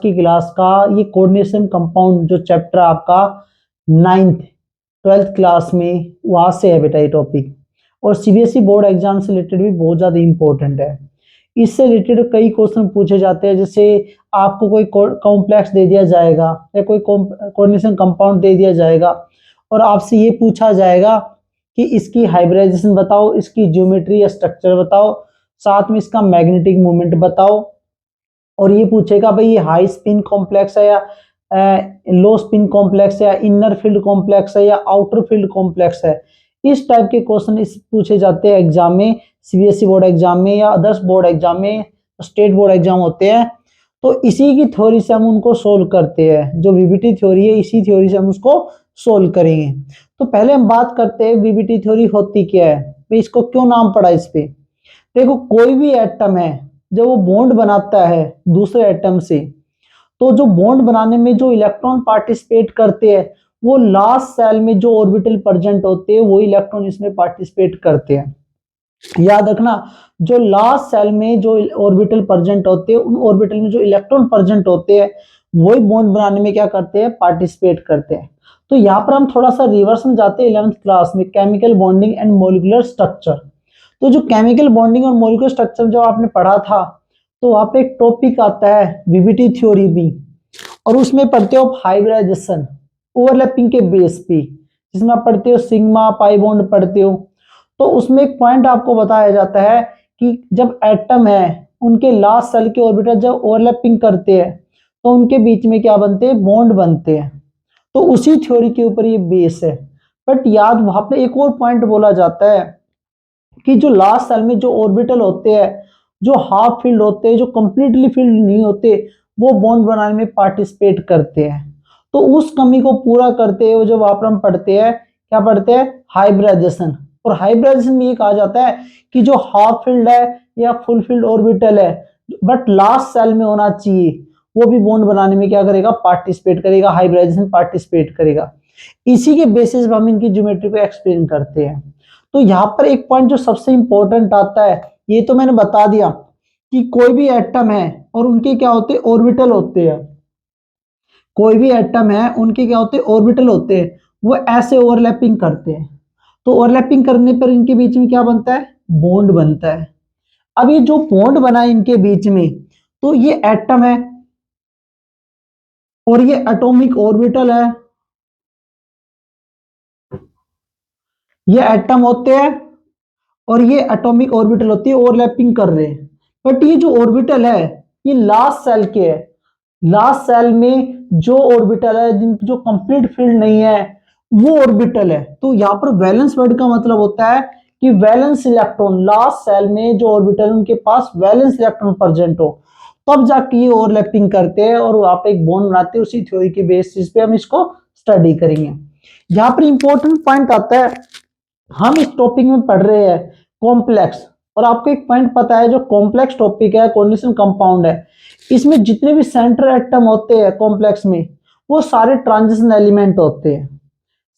की क्लास का ये कोऑर्डिनेशन कंपाउंड जो चैप्टर आपका 9th 12th क्लास में वहां से है बेटा ये टॉपिक। और सीबीएसई बोर्ड एग्जाम से रिलेटेड भी बहुत ज्यादा इंपॉर्टेंट है। इससे रिलेटेड कई क्वेश्चन पूछे जाते हैं, जैसे आपको कोई कॉम्प्लेक्स दे दिया जाएगा या कोई कोऑर्डिनेशन कंपाउंड दे दिया जाएगा और आपसे ये पूछा जाएगा कि इसकी हाइब्रिडाइजेशन बताओ, इसकी ज्योमेट्री या स्ट्रक्चर बताओ, साथ में इसका मैग्नेटिक मोमेंट बताओ। और ये पूछेगा भाई ये हाई स्पिन कॉम्प्लेक्स है या लो स्पिन कॉम्प्लेक्स है या इनर फील्ड कॉम्प्लेक्स है या आउटर फील्ड कॉम्प्लेक्स है। इस टाइप के क्वेश्चन इस पूछे जाते हैं एग्जाम में, सीबीएसई बोर्ड एग्जाम में या अदर्स बोर्ड एग्जाम में, स्टेट बोर्ड एग्जाम होते हैं। तो इसी की थ्योरी से हम उनको सोल्व करते हैं, जो वीबीटी थ्योरी है इसी थ्योरी से हम उसको सोल्व करेंगे। तो पहले हम बात करते हैं वीबीटी थ्योरी होती क्या है, भाई इसको क्यों नाम पड़ा इस पे। देखो कोई भी एटम है जब वो बॉन्ड बनाता है दूसरे एटम से, तो जो बॉन्ड बनाने में जो इलेक्ट्रॉन पार्टिसिपेट करते हैं वो लास्ट सेल में जो ऑर्बिटल प्रेजेंट होते हैं वो इलेक्ट्रॉन इसमें पार्टिसिपेट करते हैं। याद रखना, जो लास्ट सेल में जो ऑर्बिटल प्रेजेंट होते हैं उन ऑर्बिटल में जो इलेक्ट्रॉन प्रेजेंट होते हैं वही बॉन्ड बनाने में क्या करते हैं, पार्टिसिपेट करते हैं। तो यहाँ पर हम थोड़ा सा रिवर्स में जाते हैं 11th क्लास में, chemical bonding and molecular structure. तो जो केमिकल बॉन्डिंग और मॉलिक्यूलर स्ट्रक्चर जो आपने पढ़ा था, तो वहां पे एक टॉपिक आता है वीबीटी थ्योरी भी, और उसमें पढ़ते हो हाइब्रिडाइजेशन ओवरलैपिंग के बेस पे, जिसमें आप पढ़ते हो सिग्मा पाई बॉन्ड पढ़ते हो। तो उसमें एक पॉइंट आपको बताया जाता है कि जब एटम है उनके लास्ट सेल के ऑर्बिटल जब ओवरलैपिंग करते हैं तो उनके बीच में क्या बनते हैं, बॉन्ड बनते हैं। तो उसी थ्योरी के ऊपर ये बेस है। बट याद वहां पे एक और पॉइंट बोला जाता है कि जो लास्ट सेल में जो ऑर्बिटल होते हैं, जो हाफ फील्ड होते हैं, जो कंप्लीटली फील्ड नहीं होते, वो बॉन्ड बनाने में पार्टिसिपेट करते हैं। तो उस कमी को पूरा करते हुए जब आप हम पढ़ते हैं, क्या पढ़ते हैं, हाइब्रिडाइजेशन। और हाइब्रिडाइजेशन में ये कहा जाता है कि जो हाफ फील्ड है या फुल फील्ड ऑर्बिटल है बट लास्ट सेल में होना चाहिए, वो भी बॉन्ड बनाने में क्या करेगा, पार्टिसिपेट करेगा, हाइब्रिडाइजेशन पार्टिसिपेट करेगा। इसी के बेसिस पर हम इनकी ज्योमेट्री को एक्सप्लेन करते हैं। तो यहाँ पर एक पॉइंट जो सबसे इंपॉर्टेंट आता है, ये तो मैंने बता दिया कि कोई भी एटम है और उनके क्या होते हैं, ऑर्बिटल होते हैं। कोई भी एटम है उनके क्या होते हैं, ऑर्बिटल होते हैं, वो ऐसे ओवरलैपिंग करते हैं। तो ओवरलैपिंग करने पर इनके बीच में क्या बनता है, बॉन्ड बनता है। अब ये जो बॉन्ड बना है इनके बीच में, तो ये एटम है और ये एटॉमिक ऑर्बिटल है, ये एटम होते हैं और ये एटॉमिक ऑर्बिटल होती है, ओवरलैपिंग कर रहे हैं। बट ये जो ऑर्बिटल है ये लास्ट सेल के है। लास्ट सेल में जो ऑर्बिटल है जिनकी जो कंप्लीट फील्ड नहीं है वो ऑर्बिटल है। तो यहाँ पर वैलेंस वर्ड का मतलब होता है कि वैलेंस इलेक्ट्रॉन, लास्ट सेल में जो ऑर्बिटल उनके पास वैलेंस इलेक्ट्रॉन प्रेजेंट हो, तब जाके ये ओवरलैपिंग करते हैं और वहां पे एक बॉन्ड बनाते हैं। उसी थ्योरी के बेसिस पे हम इसको स्टडी करेंगे। यहाँ पर इंपॉर्टेंट पॉइंट आता है, हम इस टॉपिक में पढ़ रहे हैं कॉम्प्लेक्स, और आपको एक पॉइंट पता है जो कॉम्प्लेक्स टॉपिक है, कोऑर्डिनेशन कंपाउंड है, इसमें जितने भी सेंट्रल एटम होते हैं कॉम्प्लेक्स में वो सारे ट्रांजिशन एलिमेंट होते हैं।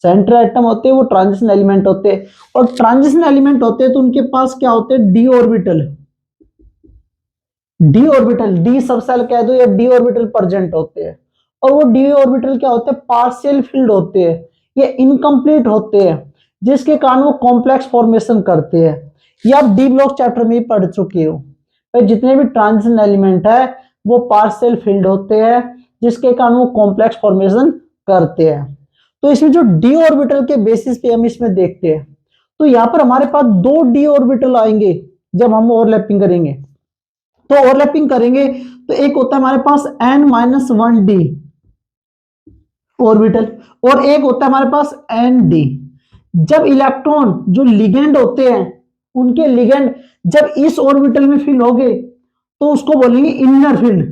सेंट्रल एटम होते हैं वो ट्रांजिशन एलिमेंट होते हैं, और ट्रांजिशन एलिमेंट होते हैं तो उनके पास क्या होते हैं, D orbital. D orbital, D सब सेल कह दो या डी ऑर्बिटल प्रेजेंट होते हैं। और वो डी ऑर्बिटल क्या होते हैं, पार्शियल फील्ड होते हैं, ये इनकम्प्लीट होते हैं, जिसके कारण वो कॉम्प्लेक्स फॉर्मेशन करते हैं। ये आप डी ब्लॉक चैप्टर में पढ़ चुके हो। तो जितने भी ट्रांजिशन एलिमेंट है वो पार्शियल फील्ड होते हैं, जिसके कारण वो कॉम्प्लेक्स फॉर्मेशन करते हैं। तो इसमें जो डी ऑर्बिटल के बेसिस पे हम इसमें देखते हैं, तो यहाँ पर हमारे पास दो डी ऑर्बिटल आएंगे जब हम ओवरलैपिंग करेंगे। तो ओवरलैपिंग करेंगे तो एक होता है हमारे पास n-1d ऑर्बिटल, और एक होता है हमारे पास nd। जब इलेक्ट्रॉन जो लिगेंड होते हैं उनके लिगेंड जब इस ऑर्बिटल में फील होंगे तो उसको बोलेंगे इनर फील्ड।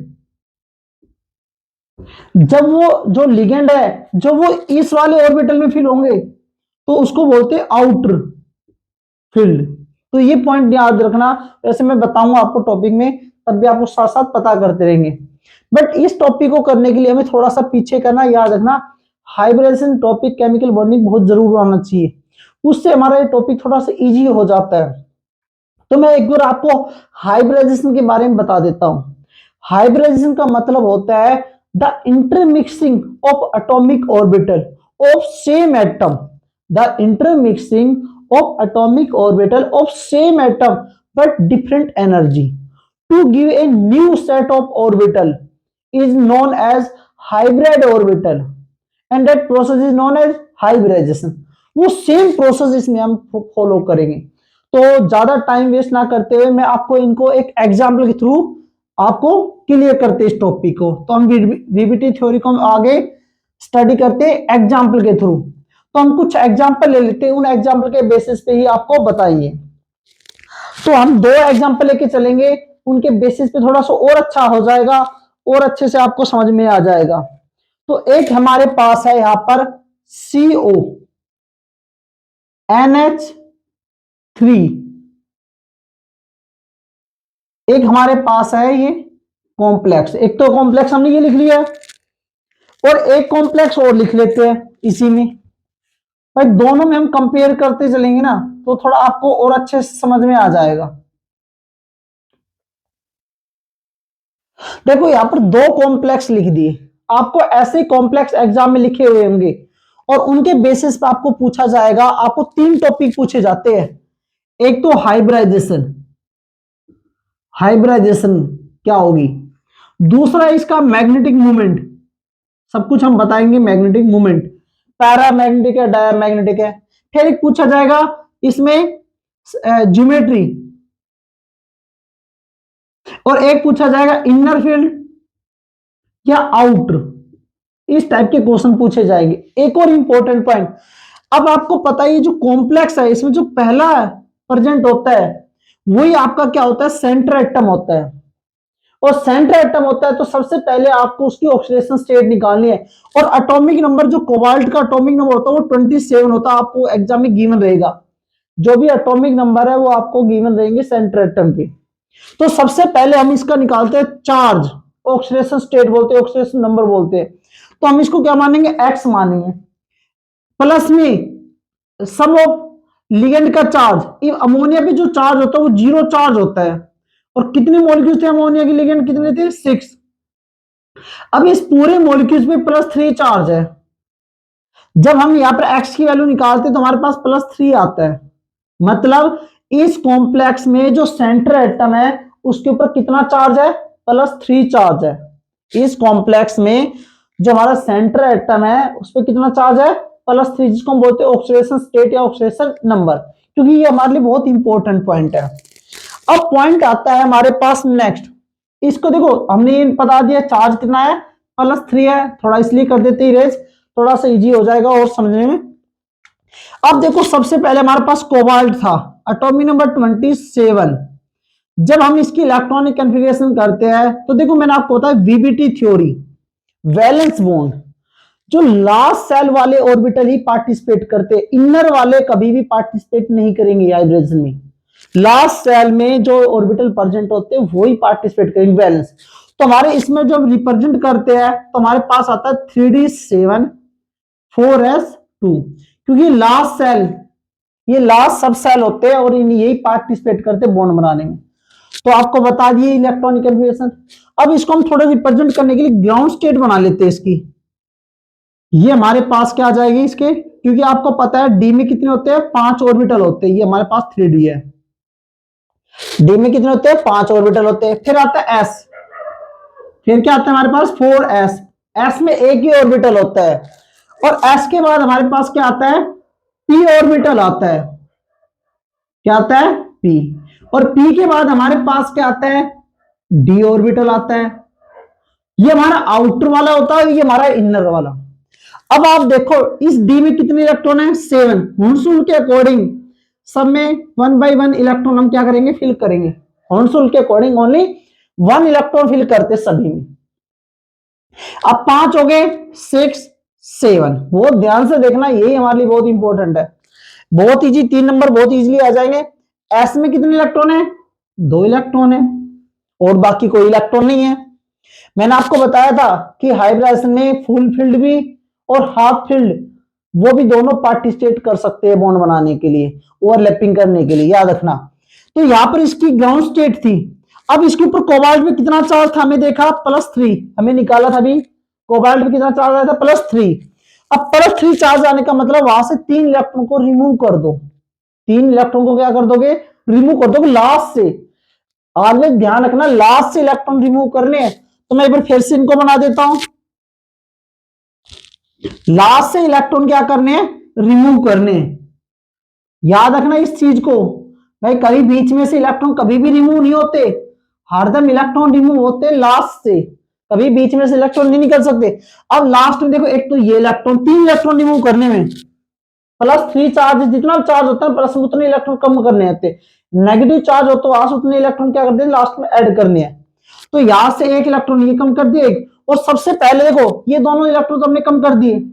जब वो जो लिगेंड है जब वो इस वाले ऑर्बिटल में फील होंगे तो उसको बोलते हैं आउटर फील्ड। तो ये पॉइंट याद रखना, वैसे मैं बताऊंगा आपको टॉपिक में, तब भी आपको साथ साथ पता करते रहेंगे। बट इस टॉपिक को करने के लिए हमें थोड़ा सा पीछे करना, याद रखना हाइब्रिडेशन टॉपिक, केमिकल बॉन्डिंग बहुत जरूर आना चाहिए, उससे हमारा ये टॉपिक थोड़ा सा इजी हो जाता है। तो मैं एक बार आपको हाइब्रिडाइजेशन के बारे में बता देता हूं। हाइब्रिडाइजेशन का मतलब होता है the intermixing of atomic orbital of same atom, the intermixing of atomic orbital of same atom but different energy to give a new set of orbital is known as hybrid orbital and that process is known as hybridization। वो same process इसमें हम follow करेंगे। तो ज्यादा time waste ना करते हुए मैं आपको इनको एक एग्जांपल के थ्रू आपको क्लियर करते इस टॉपिक को। तो हम वीबीटी थ्योरी को हम आगे स्टडी करते हैं एग्जांपल के थ्रू। तो हम कुछ एग्जांपल ले लेते हैं, उन एग्जांपल के बेसिस पे ही आपको बताएंगे। तो हम दो एग्जांपल लेके चलेंगे, उनके बेसिस पे थोड़ा सा और अच्छा हो जाएगा और अच्छे से आपको समझ में आ जाएगा। तो एक हमारे पास है यहां पर CO NH3, एक हमारे पास है ये कॉम्प्लेक्स। एक तो कॉम्प्लेक्स हमने ये लिख लिया और एक कॉम्प्लेक्स और लिख लेते हैं इसी में। भाई दोनों में हम कंपेयर करते चलेंगे ना तो थोड़ा आपको और अच्छे से समझ में आ जाएगा। देखो यहां पर दो कॉम्प्लेक्स लिख दिए, आपको ऐसे कॉम्प्लेक्स एग्जाम में लिखे हुए होंगे और उनके बेसिस पे आपको पूछा जाएगा। आपको तीन टॉपिक पूछे जाते हैं, एक तो हाइब्रिडाइजेशन, हाइब्रिडाइजेशन क्या होगी, दूसरा इसका मैग्नेटिक मूवमेंट, सब कुछ हम बताएंगे मैग्नेटिक मूवमेंट, पैरामैग्नेटिक है डायमैग्नेटिक है। फिर एक पूछा जाएगा इसमें ज्योमेट्री और एक पूछा जाएगा इनर फील्ड या आउटर, इस टाइप के क्वेश्चन पूछे जाएंगे। एक और इंपॉर्टेंट पॉइंट, अब आपको पता है जो कॉम्प्लेक्स है इसमें जो पहला प्रेजेंट होता है वही आपका क्या होता है, सेंटर एटम होता है। और सेंटर एटम होता है तो सबसे पहले आपको उसकी ऑक्सीडेशन स्टेट निकालनी है। और एटॉमिक नंबर जो कोबाल्ट का एटॉमिक नंबर होता है वो 27 होता है, आपको एग्जाम में गिवन रहेगा। जो भी एटॉमिक नंबर है वो आपको गिवन रहेंगे सेंटर एटम के। तो सबसे पहले हम इसका निकालते हैं चार्ज, ऑक्सीडेशन स्टेट बोलते हैं, ऑक्सीडेशन नंबर बोलते हैं। तो हम इसको क्या मानेंगे, एक्स मानेंगे। प्लस में सम ऑफ लिगेंड का चार्ज, अमोनिया पे जो चार्ज होता है वो 0 चार्ज होता है। और कितने मॉलिक्यूल्स थे अमोनिया की, लिगेंड कितने थे, 6। अब इस पूरे मॉलिक्यूल्स पे +3 चार्ज है। जब हम यहां पर एक्स की वैल्यू निकालते हैं तो हमारे पास +3 आता है। मतलब इस कॉम्प्लेक्स में जो सेंटर एटम है उसके ऊपर कितना चार्ज है, +3 चार्ज है। इस कॉम्प्लेक्स में जो हमारा सेंटर एटम है उस पर कितना चार्ज है, +3, जिसको हम बोलते हैं ऑक्सीडेशन स्टेट या ऑक्सीडेशन नंबर, क्योंकि ये हमारे लिए बहुत इंपॉर्टेंट पॉइंट है। अब पॉइंट आता है हमारे पास नेक्स्ट, इसको देखो हमने ये बता दिया चार्ज कितना है, +3 है, थोड़ा इसलिए कर देते इरेज, थोड़ा सा इजी हो जाएगा और समझने में। अब देखो सबसे पहले हमारे पास कोबाल्ट था, एटॉमिक नंबर 27। जब हम इसकी इलेक्ट्रॉनिक कॉन्फ़िगरेशन करते हैं तो देखो मैंने आपको बताया वीबीटी थ्योरी, वैलेंस बॉन्ड, जो लास्ट सेल वाले ऑर्बिटल ही पार्टिसिपेट करते हैं, इनर वाले कभी भी पार्टिसिपेट नहीं करेंगे हाइब्रिडेशन में। लास्ट सेल में जो ऑर्बिटल प्रेजेंट होते हैं वही पार्टिसिपेट करेंगे वैलेंस। तो हमारे इसमें जब रिप्रेजेंट करते हैं तो हमारे पास आता है 3d7 4s2, क्योंकि लास्ट सेल, ये लास्ट सब सेल होते हैं और यही पार्टिसिपेट करते हैं बॉन्ड बनाने में। तो आपको बता दिए इलेक्ट्रॉनिक कॉन्फ़िगरेशन। अब इसको हम थोड़ा रिप्रेजेंट करने के लिए ग्राउंड स्टेट बना लेते हैं इसकी। ये हमारे पास क्या आ जाएगी इसके, क्योंकि आपको पता है डी में कितने होते हैं, 5 ऑर्बिटल होते हैं, ये हमारे पास 3d है। डी में कितने होते हैं, 5 ऑर्बिटल होते हैं। फिर आता है एस, फिर क्या आता है हमारे पास 4s, एस में एक ही ऑर्बिटल होता है। और एस के बाद हमारे पास क्या आता है, p ऑर्बिटल आता है। क्या आता है, p। और p के बाद हमारे पास क्या आता है, d ऑर्बिटल आता है। ये हमारा आउटर वाला होता है, ये हमारा इनर वाला। अब आप देखो इस d में कितने इलेक्ट्रॉन है, 7। हॉर्नसूल के अकॉर्डिंग सब में 1 by 1 इलेक्ट्रॉन हम क्या करेंगे, फिल करेंगे। हॉर्नसूल के अकॉर्डिंग ओनली 1 इलेक्ट्रॉन फिल करते सभी में। अब 5 हो गए, 6 7, बहुत ध्यान से देखना, यही हमारे लिए बहुत इंपॉर्टेंट है। बहुत इजी, 3 नंबर बहुत इजीली आ जाएंगे। एस में कितने इलेक्ट्रॉन है, 2 इलेक्ट्रॉन है और बाकी कोई इलेक्ट्रॉन नहीं है। मैंने आपको बताया था कि हाइब्रिडाइजेशन में फुल फील्ड भी और हाफ फील्ड वो भी दोनों पार्टिसिपेट कर सकते हैं बॉन्ड बनाने के लिए, ओवरलैपिंग करने के लिए, याद रखना। तो यहां पर इसकी ग्राउंड स्टेट थी। अब इसके ऊपर कोबाल्ट में कितना चार्ज था, हमें देखा +3, हमें निकाला था अभी कोबाल्ट में कितना चार्ज आया था, +3। अब +3 चार्ज आने का मतलब वहां से 3 इलेक्ट्रॉन को रिमूव कर दो, 3 इलेक्ट्रॉन को क्या कर दोगे, रिमूव कर दोगे लास्ट से। ऑलवेज ध्यान रखना लास्ट से इलेक्ट्रॉन रिमूव करने हैं। तो मैं एक बार फिर से इनको बना देता हूं, लास्ट से इलेक्ट्रॉन क्या करने हैं, रिमूव करने हैं। याद रखना इस चीज को भाई, कभी बीच में से इलेक्ट्रॉन कभी भी रिमूव नहीं होते, हरदम इलेक्ट्रॉन रिमूव होते हैं लास्ट से, कभी बीच में से इलेक्ट्रॉन नहीं निकल सकते। अब लास्ट में देखो, एक तो ये इलेक्ट्रॉन, 3 इलेक्ट्रॉन रिमूव करने में, +3 चार्ज, जितना चार्ज होता है प्लस उतने इलेक्ट्रॉन कम करने होते, नेगेटिव चार्ज हो तो वहां से उतने इलेक्ट्रॉन क्या करते हैं लास्ट में ऐड करने हैं। तो यहां से एक इलेक्ट्रॉन ये कम कर दिए, और सबसे पहले देखो ये दोनों इलेक्ट्रॉन तो हमने कम कर दिए।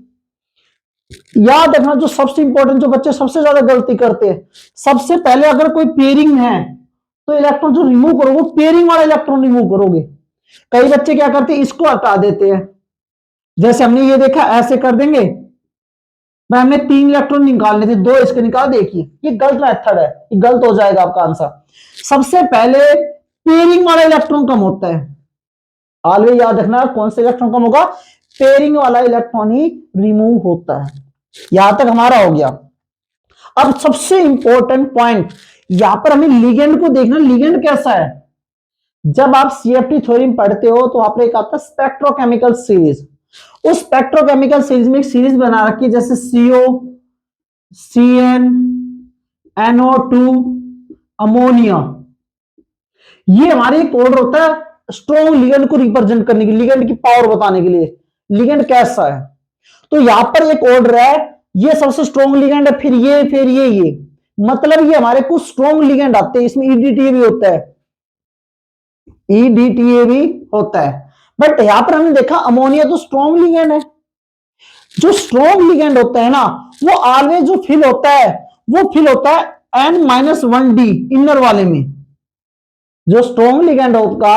याद रखना जो सबसे इंपॉर्टेंट, जो बच्चे सबसे ज्यादा गलती करते हैं, सबसे पहले अगर कोई पेयरिंग है तो इलेक्ट्रॉन जो रिमूव करोगे पेयरिंग वाला इलेक्ट्रॉन रिमूव करोगे। कई बच्चे क्या करते हैं, इसको हटा देते हैं, जैसे हमने ये देखा ऐसे कर देंगे, मैं हमने 3 इलेक्ट्रॉन निकालने थे, 2 इसके निकाल, देखिए ये गलत मेथड है, ये गलत हो जाएगा आपका आंसर। सबसे पहले पेयरिंग वाला इलेक्ट्रॉन कम होता है, ऑलवेज याद रखना कौन सा इलेक्ट्रॉन कम होगा, पेयरिंग वाला इलेक्ट्रॉन ही रिमूव होता है। यहां तक हमारा हो गया। अब सबसे इंपॉर्टेंट पॉइंट, यहां पर हमें लिगेंड को देखना, लिगेंड कैसा है। जब आप सीएफटी थ्योरी में पढ़ते हो तो आप एक आता है स्पेक्ट्रोकेमिकल सीरीज, उस स्पेक्ट्रोकेमिकल सीरीज में एक सीरीज बना रखी है, जैसे CO, CN, NO2, अमोनिया। ये हमारे एक ऑर्डर होता है स्ट्रॉन्ग लिगेंड को रिप्रेजेंट करने के लिए, लिगेंड की पावर बताने के लिए, लिगेंड कैसा है। तो यहां पर एक ऑर्डर है, ये सबसे स्ट्रॉन्ग लिगेंड है, फिर ये, मतलब ये हमारे कुछ स्ट्रॉन्ग लिगेंड आते हैं, इसमें ईडीटीए भी होता है, ईडीटीए भी होता है। बट यहां पर हमने देखा अमोनिया तो स्ट्रॉन्ग लिगेंड है। जो स्ट्रॉन्ग लिगेंड होता है ना, वो ऑलवेज जो फिल होता है, वो फिल होता है N-1D इनर वाले में। जो स्ट्रॉन्ग लिगेंड होगा,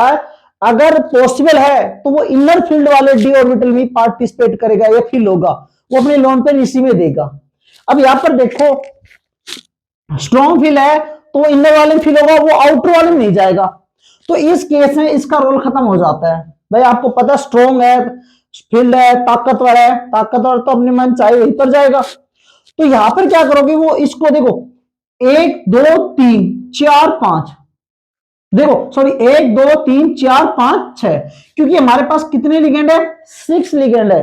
अगर पॉसिबल है तो वो इनर फील्ड वाले डी ऑर्बिटल में पार्टिसिपेट करेगा या फिल होगा, वो अपने लोन पे इसी में देगा। अब यहां पर देखो स्ट्रॉन्ग फील है तो वो इनर वाले में फिल होगा, वो आउटर वाले में नहीं जाएगा। तो इस केस में इसका रोल खत्म हो जाता है। भाई आपको पता स्ट्रॉन्ग है, फील्ड है, ताकतवर है, ताकतवर तो अपने मन चाहे वहीं पर जाएगा। तो यहां पर क्या करोगे, वो इसको देखो 1 2 3 4 5, देखो सॉरी 1 2 3 4 5 6, क्योंकि हमारे पास कितने लिगेंड है, 6 लिगेंड है।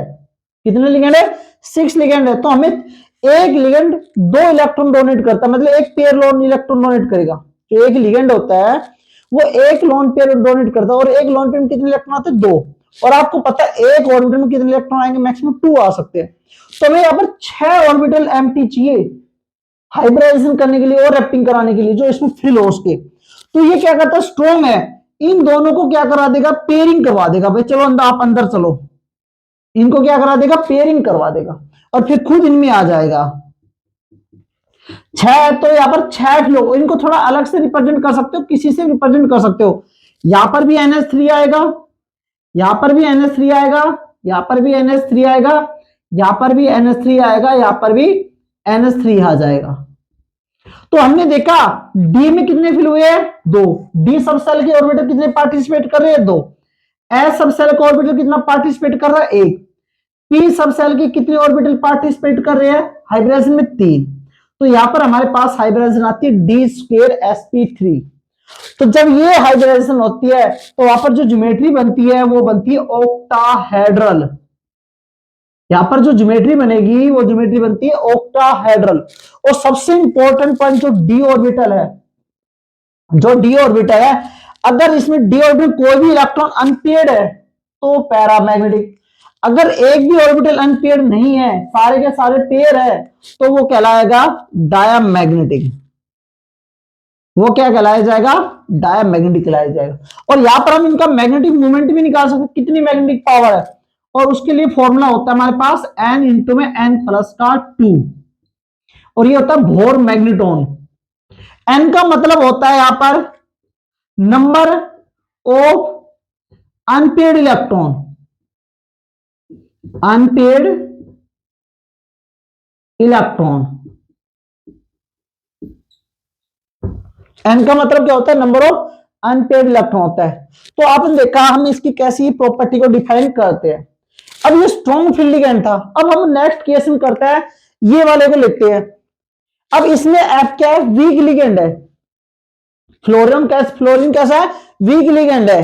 कितने लिगेंड है, 6 लिगेंड है। तो हमें एक लिगेंड 2 इलेक्ट्रॉन डोनेट करता है, मतलब एक पेयर लोन इलेक्ट्रॉन डोनेट करेगा। जो एक लिगेंड होता है वो एक लोन पेयर डोनेट करता है, और एक लोन पेयर में कितने इलेक्ट्रॉन आते हैं, 2। और आपको पता है एक ऑर्बिटल में कितने इलेक्ट्रॉन आएंगे, मैक्सिमम 2 आ सकते हैं। तो हमें यहाँ पर 6 ऑर्बिटल एम्प्टी चाहिए हाइब्रिडाइजेशन करने के लिए और रैपिंग कराने के लिए, जो इसमें फिल हो उसके। तो ये क्या करता है, स्ट्रॉन्ग है, इन दोनों को क्या करा देगा, पेयरिंग करवा देगा। भाई चलो अंदर, आप अंदर चलो, इनको क्या करा देगा, पेयरिंग करवा देगा, और फिर खुद इनमें आ जाएगा। 6, तो यहां पर 6 लोग, इनको थोड़ा अलग से रिप्रेजेंट कर सकते हो, किसी से रिप्रेजेंट कर सकते हो। यहां पर भी NH3 आएगा, यहां पर भी NH3 आएगा, यहां पर भी NH3 आएगा, यहां पर भी NH3 आएगा, यहां पर भी NH3 आ जाएगा। तो हमने देखा डी में कितने फिल हुए हैं, 2। डी सब सेल के ऑर्बिटल कितने पार्टिसिपेट कर रहे हैं, 2। एस सब सेल का ऑर्बिटल कितना पार्टिसिपेट कर रहा है, 1। पी सब सेल के कितने ऑर्बिटल पार्टिसिपेट कर रहे हैं हाइब्रिडाइजेशन में, 3। तो यहां पर हमारे पास हाइब्रिडाइजेशन आती है D2sp3। तो जब ये हाइब्रिडाइजेशन होती है तो वहां पर जो ज्योमेट्री बनती है वो बनती है ऑक्टाहेड्रल। यहां पर जो ज्योमेट्री बनेगी वो ज्योमेट्री बनती है ऑक्टाहेड्रल। और सबसे इंपॉर्टेंट पॉइंट जो डी ऑर्बिटल है, जो डी ऑर्बिटल है, अगर इसमें डी ऑर्बिटल कोई भी इलेक्ट्रॉन अनपेयर्ड है तो पैरामैग्नेटिक। अगर एक भी ऑर्बिटल अनपेयर्ड नहीं है, सारे के सारे पेयर है, तो वो कहलाएगा डायामैग्नेटिक। वो क्या कहलाया जाएगा, डायामैग्नेटिक कहलाया जाएगा। और यहां पर हम इनका मैग्नेटिक मोमेंट भी निकाल सकते हैं, कितनी मैग्नेटिक पावर है। और उसके लिए फॉर्मूला होता है हमारे पास n इंटू में n+2, और ये होता है बोर मैग्नेटोन। n का मतलब होता है यहां पर number of unpaired electron, unpaired electron. n का मतलब क्या होता है, नंबर ऑफ अनपेयर्ड इलेक्ट्रॉन होता है। तो आपने देखा हम इसकी कैसी प्रॉपर्टी को डिफाइन करते हैं। अब ये स्ट्रॉन्ग फील्ड लिगेंड था। अब हम नेक्स्ट केस में करते हैं, ये वाले को लेते हैं। अब इसमें एफ क्या है, वीक लिगेंड है। फ्लोरीन कैसा है, वीक लिगेंड है।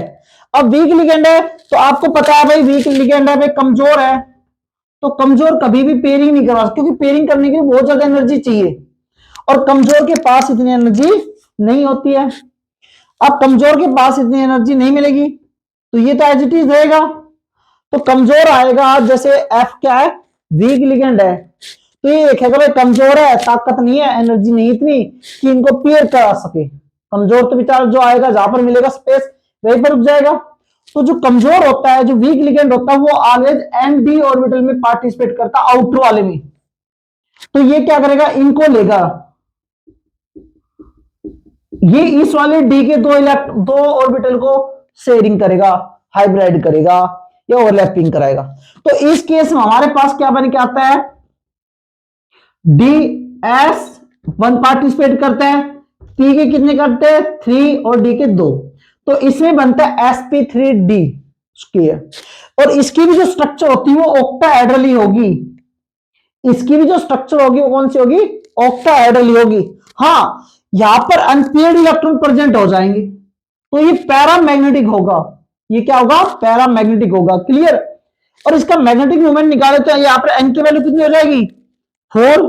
अब वीक लिगेंड है तो आपको पता है भाई वीक लिगेंड है भाई, कमजोर है। तो कमजोर कभी भी पेयरिंग नहीं करवा, क्योंकि पेयरिंग करने के लिए बहुत ज्यादा एनर्जी चाहिए और कमजोर के पास इतनी एनर्जी नहीं होती है। अब कमजोर के पास इतनी एनर्जी नहीं मिलेगी तो ये तो एज इट इज रहेगा। तो कमजोर आएगा, जैसे एफ क्या है, वीक लिगेंड है, तो ये देखेगा भाई कमजोर है, ताकत नहीं है, एनर्जी नहीं इतनी कि इनको पेयर करा सके। कमजोर तो बेचारा जो आएगा जहां पर मिलेगा स्पेस वहीं पर रुक जाएगा। तो जो कमजोर होता है, जो वीक लिगेंड होता है, वो ऑलवेज एन डी ऑर्बिटल में पार्टिसिपेट करता है, आउटर वाले में। तो ये क्या करेगा, इनको लेगा, ये इस वाले डी के दो ऑर्बिटल को शेयरिंग करेगा, हाइब्रिड करेगा या ओवरलैपिंग कराएगा। तो इस केस में हमारे पास क्या बन के आता है, डी एस वन पार्टिसिपेट करते हैं, पी के कितने करते हैं, 3 और डी के 2। तो इसमें बनता है sp3d स्क्वायर। और इसकी भी जो स्ट्रक्चर होती है वो ऑक्टाहेड्रल ही होगी। इसकी भी जो स्ट्रक्चर होगी वो कौन सी होगी, ऑक्टाहेड्रल ही होगी। हाँ, यहां पर अनपेयर्ड इलेक्ट्रॉन प्रेजेंट हो जाएंगे तो ये पैरामैग्नेटिक होगा। ये क्या होगा, पैरामैग्नेटिक होगा। क्लियर। और इसका मैग्नेटिक मोमेंट निकाले तो यहाँ पर एन की वैल्यू कितनी हो जाएगी, 4।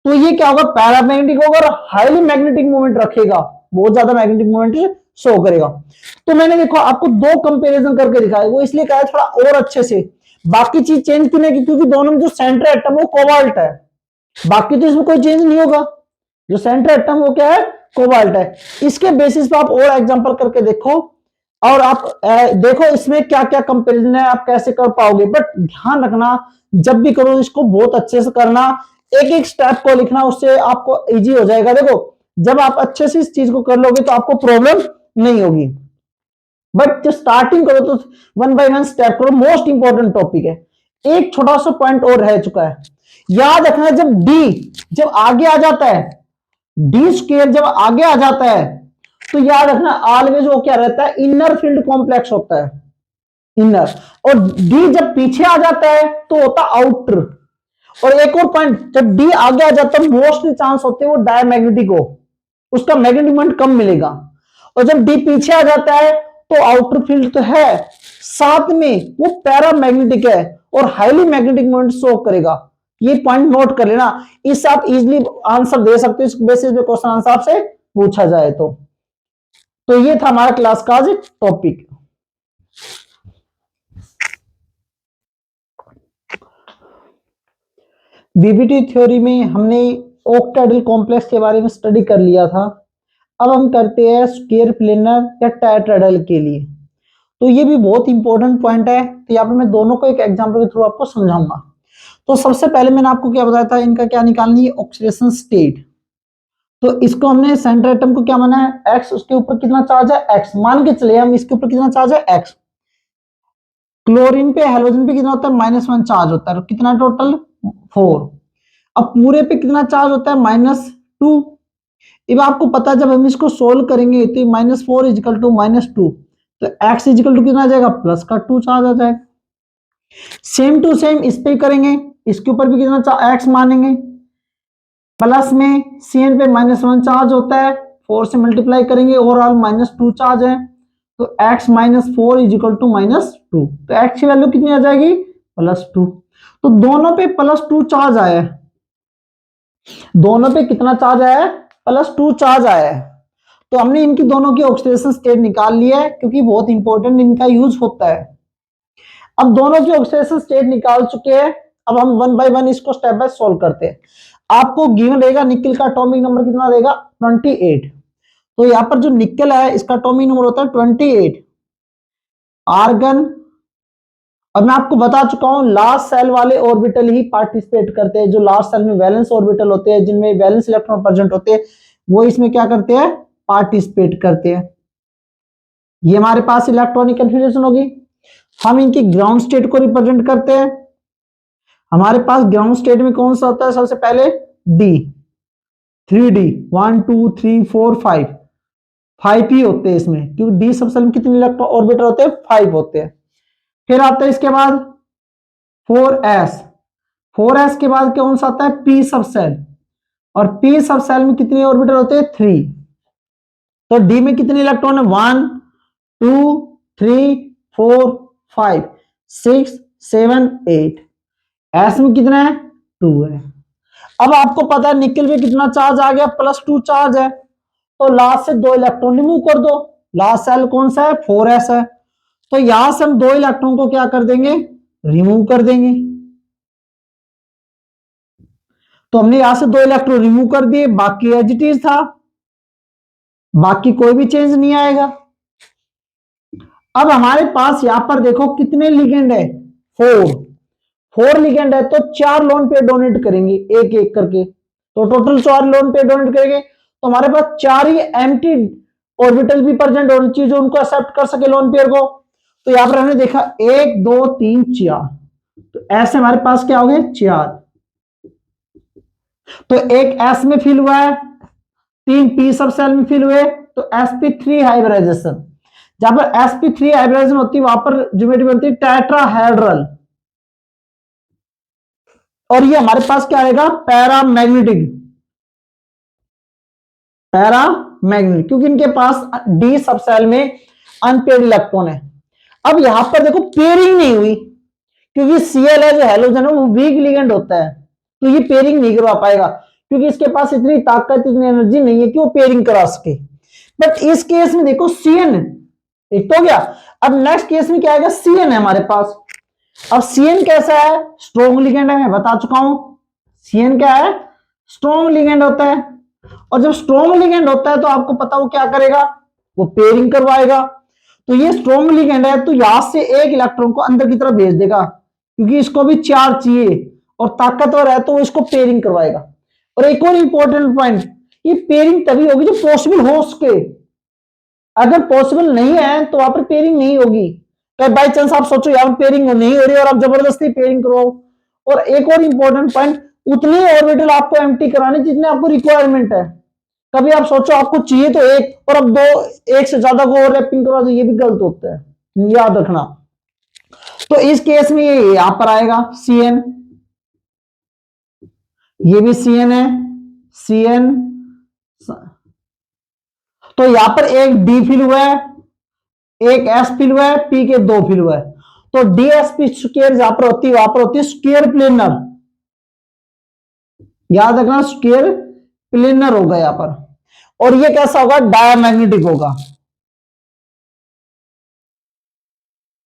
तो ये क्या होगा, पैरामैग्नेटिक होगा और हाईली मैग्नेटिक मोमेंट रखेगा, बहुत ज्यादा मैग्नेटिक मोमेंट शो करेगा। तो मैंने देखो आपको 2 कंपैरिजन करके दिखाया, वो इसलिए कहा थोड़ा और अच्छे से। बाकी चीज चेंज क्यों नहीं की, क्योंकि दोनों में जो सेंटर एटम वो कोबाल्ट है, बाकी तो इसमें कोई चेंज नहीं होगा। जो सेंटर एटम वो क्या है, कोबाल्ट है। इसके बेसिस पे आप और एग्जांपल करके देखो और आप देखो इसमें क्या क्या कंपैरिजन है, आप कैसे कर पाओगे। बट ध्यान रखना जब भी करो इसको बहुत अच्छे से करना, एक एक स्टेप को लिखना, उससे आपको इजी हो जाएगा। देखो जब आप अच्छे से इस चीज को कर लोगे तो आपको प्रॉब्लम नहीं होगी। बट जो स्टार्टिंग करो तो 1 बाय 1 स्टेप करो, मोस्ट इंपॉर्टेंट टॉपिक है। एक छोटा सा पॉइंट और रह चुका है, याद रखना, जब डी जब आगे आ जाता है, डी स्क्वायर जब आगे आ जाता है तो याद रखना ऑलवेज वो क्या रहता है, इनर फील्ड कॉम्प्लेक्स होता है, इनर। और डी जब पीछे आ जाता है तो होता आउटर। और एक और पॉइंट, जब डी आगे आ जाता है मोस्टली चांस होते हैं वो डायमैग्नेटिक हो, उसका मैग्नेटिक मोमेंट कम मिलेगा। और जब डी पीछे आ जाता है तो आउटर फील्ड तो है, साथ में वो पैरामैग्नेटिक है और हाईली मैग्नेटिक मोमेंट शो करेगा। ये पॉइंट नोट कर लेना, इससे आप इजीली आंसर दे सकते हो, इस बेसिस पे क्वेश्चन आंसर आपसे पूछा जाए तो ये था हमारा क्लास का आज टॉपिक। बीबीटी थ्योरी में हमने ऑक्टाहेड्रल कॉम्प्लेक्स के बारे में स्टडी कर लिया था। अब हम करते हैं स्क्वायर प्लेनर या टेट्राहेड्रल के लिए। तो ये भी बहुत इंपॉर्टेंट पॉइंट है, तो यहाँ पे मैं दोनों को एक एग्जांपल के थ्रू आपको समझाऊंगा। तो सबसे पहले मैंने आपको क्या बताया था, इनका क्या निकालनी है, ऑक्सीडेशन स्टेट। तो इसको हमने सेंटर एटम को क्या माना है, एक्स, उसके ऊपर कितना चार्ज है, एक्स मान के चले हम, इसके ऊपर कितना चार्ज है, एक्स। क्लोरीन पे हेलोजन पे कितना होता है, -1 चार्ज होता है, कितना टोटल 4। अब पूरे पे कितना चार्ज होता है, -2। अब आपको पता है जब हम इसको सोल्व करेंगे तो -4 इजिकल टू -2, तो x इजिकल टू कितना आ जाएगा, +2 चार्ज आ जाएगा। सेम टू सेम इस पे करेंगे, इसके ऊपर भी कितना x मानेंगे, प्लस में Cn पे -1 चार्ज होता है, 4 से मल्टीप्लाई करेंगे, ओवरऑल -2 चार्ज है, तो x -4 इजिकल टू -2, तो x की वैल्यू कितनी आ जाएगी, +2। तो दोनों पे +2 चार्ज आया है, दोनों पे कितना चार्ज आया है, +2 चार्ज आया है। तो हमने इनकी दोनों की ऑक्सीडेशन स्टेट निकाल लिया है, क्योंकि बहुत इंपॉर्टेंट इनका यूज होता है। अब दोनों की ऑक्सीडेशन स्टेट निकाल चुके हैं, अब हम 1 बाय 1 इसको स्टेप बाय सॉल्व करते हैं। आपको गिवन रहेगा निकल का एटॉमिक नंबर कितना रहेगा, 28। तो यहाँ पर जो निकल है इसका एटॉमिक नंबर होता है 28। आर्गन, और मैं आपको बता चुका हूं लास्ट सेल वाले ऑर्बिटल ही पार्टिसिपेट करते हैं, जो लास्ट सेल में वैलेंस ऑर्बिटल होते हैं, जिनमें वैलेंस इलेक्ट्रॉन प्रेजेंट होते हैं, वो इसमें क्या करते हैं, पार्टिसिपेट करते हैं। ये हमारे पास इलेक्ट्रॉनिक कन्फिग्रेशन होगी। हम इनकी ग्राउंड स्टेट को रिप्रेजेंट करते हैं। हमारे पास ग्राउंड स्टेट में कौन सा होता है, सबसे पहले डी, 3D 1 2 3 4 5, 5 ही होते हैं इसमें, क्योंकि डी सब सेल में कितने इलेक्ट्रॉन ऑर्बिटल होते हैं, 5 होते हैं। फिर आता है इसके बाद 4s, 4s के बाद कौन सा आता है, p सब सेल, और p सब सेल में कितने ऑर्बिटल होते हैं, 3। तो डी में कितने इलेक्ट्रॉन है, 1 2 3 4 5 6 7 8। एस में कितना है, 2 है। अब आपको पता है निकल में कितना चार्ज आ गया, +2 चार्ज है, तो लास्ट से 2 इलेक्ट्रॉन रिमूव कर दो। लास्ट सेल कौन सा है, 4s है, तो यहां से हम 2 इलेक्ट्रॉन को क्या कर देंगे, रिमूव कर देंगे। तो हमने यहां से 2 इलेक्ट्रॉन रिमूव कर दिए, बाकी एज इट इज था, बाकी कोई भी चेंज नहीं आएगा। अब हमारे पास यहां पर देखो कितने लिगेंड है, 4 लिगेंड है, तो 4 लोन पेयर डोनेट करेंगे एक एक करके, तो टोटल 4 लोन पेयर डोनेट करेंगे, तो हमारे पास 4 ही एम्प्टी ऑर्बिटल भी प्रेजेंट होनी चाहिए जो उनको एक्सेप्ट कर सके लोन पेयर को। तो यहां पर हमने देखा 1 2 3 4, तो ऐसे हमारे पास क्या हो गए, 4। तो एक एस में फिल हुआ है, 3 पी सब सेल में फिल हुए, तो sp3 हाइब्रिडाइजेशन। जहां पर sp3 हाइब्रिडाइजेशन होती है वहां पर ज्योमेट्री बनती है टेट्राहेड्रल, और ये हमारे पास क्या आएगा, पैरामैग्नेटिक, पैरामैग्नेटिक, क्योंकि इनके पास डी सब सेल में अनपेयर्ड इलेक्ट्रॉन है। अब यहां पर देखो पेयरिंग नहीं हुई, क्योंकि Cl है जो हैलोजन है वो वीक लिगेंड होता है, तो ये पेयरिंग नहीं करवा पाएगा, क्योंकि इसके पास इतनी ताकत इतनी एनर्जी नहीं है कि वो पेयरिंग करा सके। बट इस केस में देखो Cn एक तो हो गया। अब नेक्स्ट केस में क्या आएगा, Cn है हमारे पास। अब Cn कैसा है, स्ट्रॉन्ग लिगेंड है, मैं बता चुका हूं। Cn क्या है, स्ट्रॉन्ग लिगेंड होता है, और जब स्ट्रॉन्ग लिगेंड होता है तो आपको पता वो क्या करेगा, वो पेयरिंग करवाएगा। तो ये स्ट्रॉन्ग लिगेंड है, तो यहां से एक इलेक्ट्रॉन को अंदर की तरफ भेज देगा, क्योंकि इसको भी चार्ज चाहिए और ताकतवर है, तो वो इसको पेयरिंग करवाएगा। और एक और इंपॉर्टेंट पॉइंट, ये पेयरिंग तभी होगी जो पॉसिबल हो सके, अगर पॉसिबल नहीं है तो वहां पर पेयरिंग नहीं होगी। तो बाई चांस आप सोचो यहां पर पेयरिंग नहीं हो रही और आप जबरदस्ती पेयरिंग करवाओ। और एक और इंपॉर्टेंट पॉइंट, उतने ऑर्बिटल आपको एम्प्टी कराने जितने आपको रिक्वायरमेंट है। कभी आप सोचो आपको चाहिए तो एक और अब दो, एक से ज्यादा को ओवरलैपिंग करवा दो, ये भी गलत होता है, याद रखना। तो इस केस में ये यहां पर आएगा Cn, ये भी Cn है, Cn, तो यहां पर एक डी फिल हुआ है, एक एस फिल हुआ है, पी के 2 फिल हुआ है, तो डीएसपी स्क्वायर जहां पर होती है वहां पर होती है स्क्वायर प्लेनर, याद रखना स्क्वायर प्लेनर होगा यहां पर। और ये कैसा होगा, डायमैग्नेटिक होगा,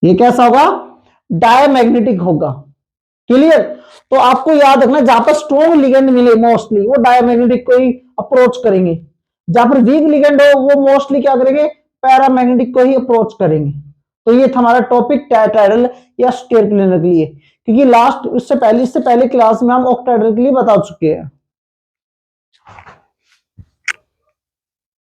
ये कैसा होगा, डायमैग्नेटिक होगा। क्लियर। तो आपको याद रखना जहां पर स्ट्रॉन्ग लिगेंड मिले मोस्टली वो डायमैग्नेटिक को ही अप्रोच करेंगे, जहां पर वीक लिगेंड हो वो मोस्टली क्या करेंगे, पैरामैग्नेटिक को ही अप्रोच करेंगे। तो ये था हमारा टॉपिक टेट्राहेड्रल या स्क्वायर प्लेनर के लिए, क्योंकि लास्ट इससे पहले क्लास में हम ऑक्टाहेड्रल के लिए बता चुके हैं।